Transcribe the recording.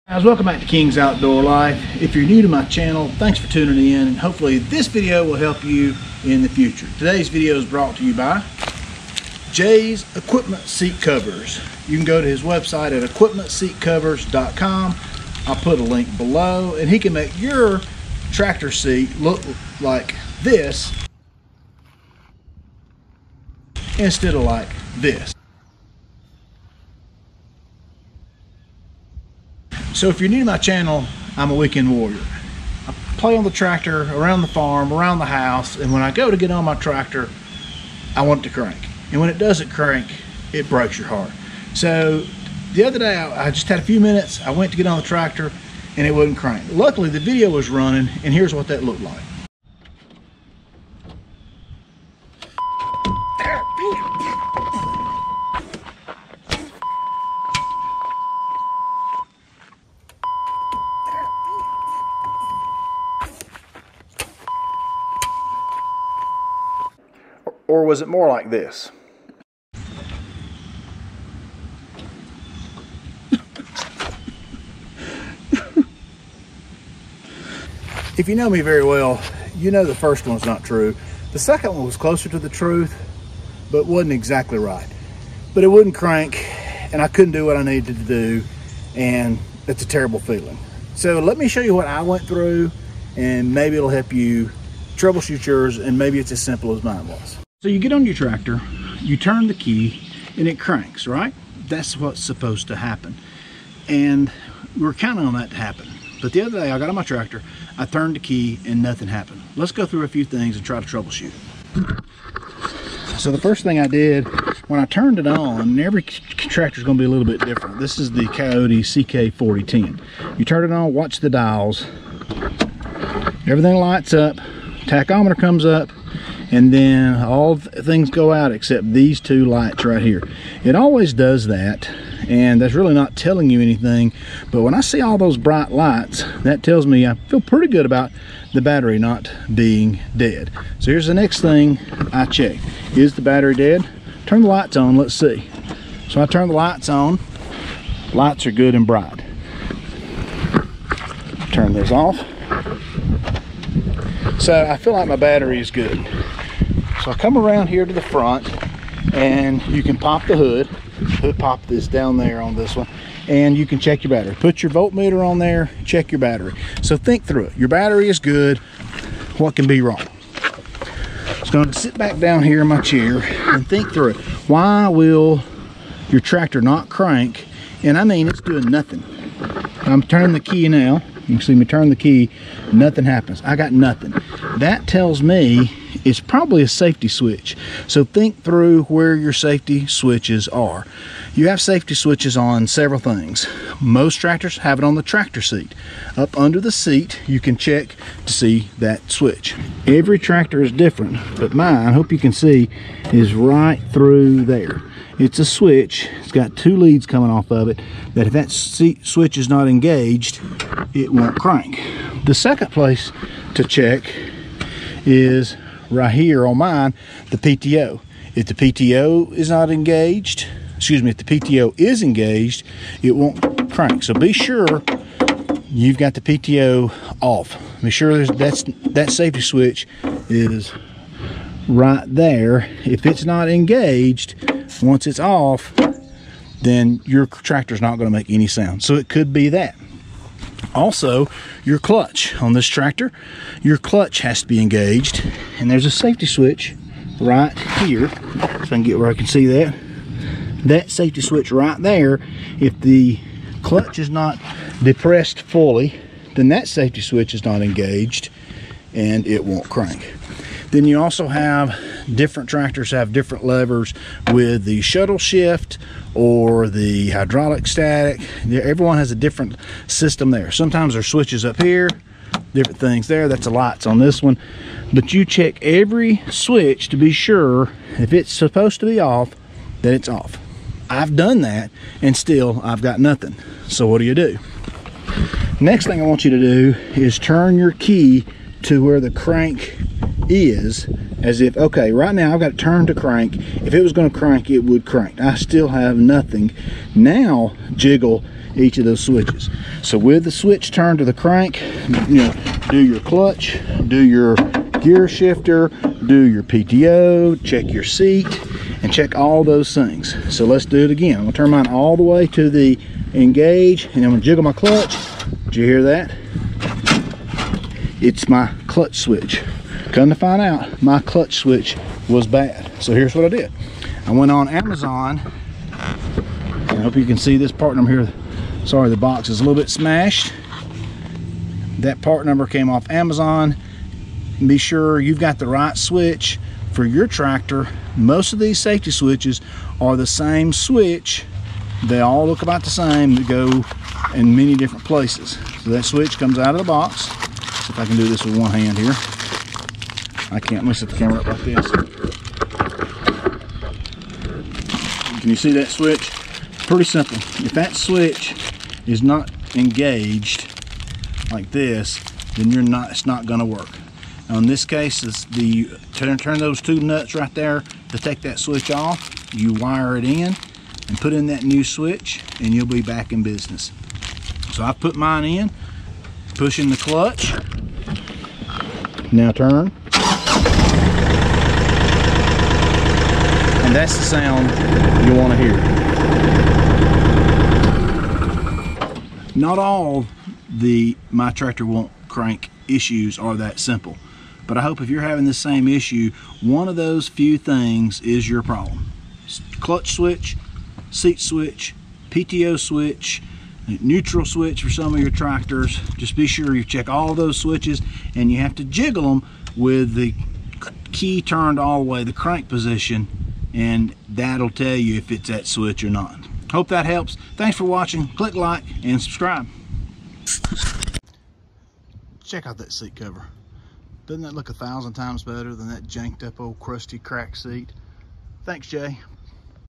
Guys, welcome back to King's Outdoor Life. If you're new to my channel, thanks for tuning in, and hopefully this video will help you in the future. Today's video is brought to you by Jay's Equipment Seat Covers. You can go to his website at equipmentseatcovers.com. I'll put a link below, and he can make your tractor seat look like this instead of like this. So if you're new to my channel, I'm a weekend warrior. I play on the tractor, around the farm, around the house, and when I go to get on my tractor, I want it to crank. And when it doesn't crank, it breaks your heart. So the other day, I just had a few minutes, I went to get on the tractor, and it wouldn't crank. Luckily, the video was running, and here's what that looked like. Or was it more like this? If you know me very well, you know the first one's not true. The second one was closer to the truth, but wasn't exactly right. But it wouldn't crank, and I couldn't do what I needed to do, and it's a terrible feeling. So let me show you what I went through, and maybe it'll help you troubleshoot yours, and maybe it's as simple as mine was. So you get on your tractor, you turn the key, and it cranks, right? That's what's supposed to happen. And we're counting on that to happen. But the other day, I got on my tractor, I turned the key, and nothing happened. Let's go through a few things and try to troubleshoot it. So the first thing I did, when I turned it on, and every tractor is going to be a little bit different. This is the Kioti CK4010. You turn it on, watch the dials. Everything lights up, tachometer comes up, and then all things go out except these two lights right here. It always does that, and that's really not telling you anything, but when I see all those bright lights, that tells me I feel pretty good about the battery not being dead. So here's the next thing I check. Is the battery dead? Turn the lights on, let's see. So I turn the lights on, lights are good and bright. Turn this off. So I feel like my battery is good. So I come around here to the front, and you can pop the hood. Pop this down there on this one, and you can check your battery. Put your voltmeter on there, check your battery. So think through it. Your battery is good. What can be wrong? I'm going to sit back down here in my chair and think through it. Why will your tractor not crank? And I mean, it's doing nothing. I'm turning the key now. You can see me turn the key, nothing happens. I got nothing. That tells me it's probably a safety switch. So think through where your safety switches are. You have safety switches on several things. Most tractors have it on the tractor seat. Up under the seat, you can check to see that switch. Every tractor is different, but mine, I hope you can see, is right through there. It's a switch. It's got two leads coming off of it, that if that switch is not engaged, it won't crank. The second place to check is right here on mine, the PTO. If the PTO is not engaged, excuse me, if the PTO is engaged, it won't crank. So be sure you've got the PTO off. Be sure that safety switch is right there. If it's not engaged, once it's off, then your tractor's not going to make any sound. So it could be that. Also, your clutch on this tractor, your clutch has to be engaged, and there's a safety switch right here. If I can get where I can see that. That safety switch right there, if the clutch is not depressed fully, then that safety switch is not engaged and it won't crank. Then you also have different tractors have different levers with the shuttle shift or the hydraulic static. Everyone has a different system there. Sometimes there's switches up here, different things there. That's the lights on this one. But you check every switch to be sure if it's supposed to be off, that it's off. I've done that, and still I've got nothing. So what do? Next thing I want you to do is turn your key to where the crank is, as if, okay, right now I've got it turned to crank. If it was going to crank, it would crank. I still have nothing. Now jiggle each of those switches. So with the switch turned to the crank, you know, do your clutch, do your gear shifter, do your PTO, check your seat, and check all those things. So let's do it again. I'm gonna turn mine all the way to the engage, and I'm gonna jiggle my clutch. Did you hear that? It's my clutch switch. Come to find out, my clutch switch was bad. So here's what I did. I went on Amazon. I hope you can see this part number here. Sorry, the box is a little bit smashed. That part number came off Amazon. Be sure you've got the right switch for your tractor. Most of these safety switches are the same switch. They all look about the same. They go in many different places. So that switch comes out of the box. See if I can do this with one hand here. I can't. Let me set the camera up like this. Can you see that switch? Pretty simple. If that switch is not engaged like this, then it's not going to work. Now in this case, it's the turn those two nuts right there to take that switch off. You wire it in and put in that new switch, and you'll be back in business. So I put mine in, pushing the clutch. Now turn. And that's the sound you want to hear. Not all the My Tractor Won't Crank issues are that simple, but I hope if you're having the same issue, one of those few things is your problem. Clutch switch, seat switch, PTO switch, neutral switch for some of your tractors. Just be sure you check all those switches, and you have to jiggle them with the key turned all the way, the crank position, and that'll tell you if it's that switch or not. Hope that helps. Thanks for watching. Click like and subscribe. Check out that seat cover. Doesn't that look 1,000 times better than that janked up old crusty cracked seat? Thanks, Jay.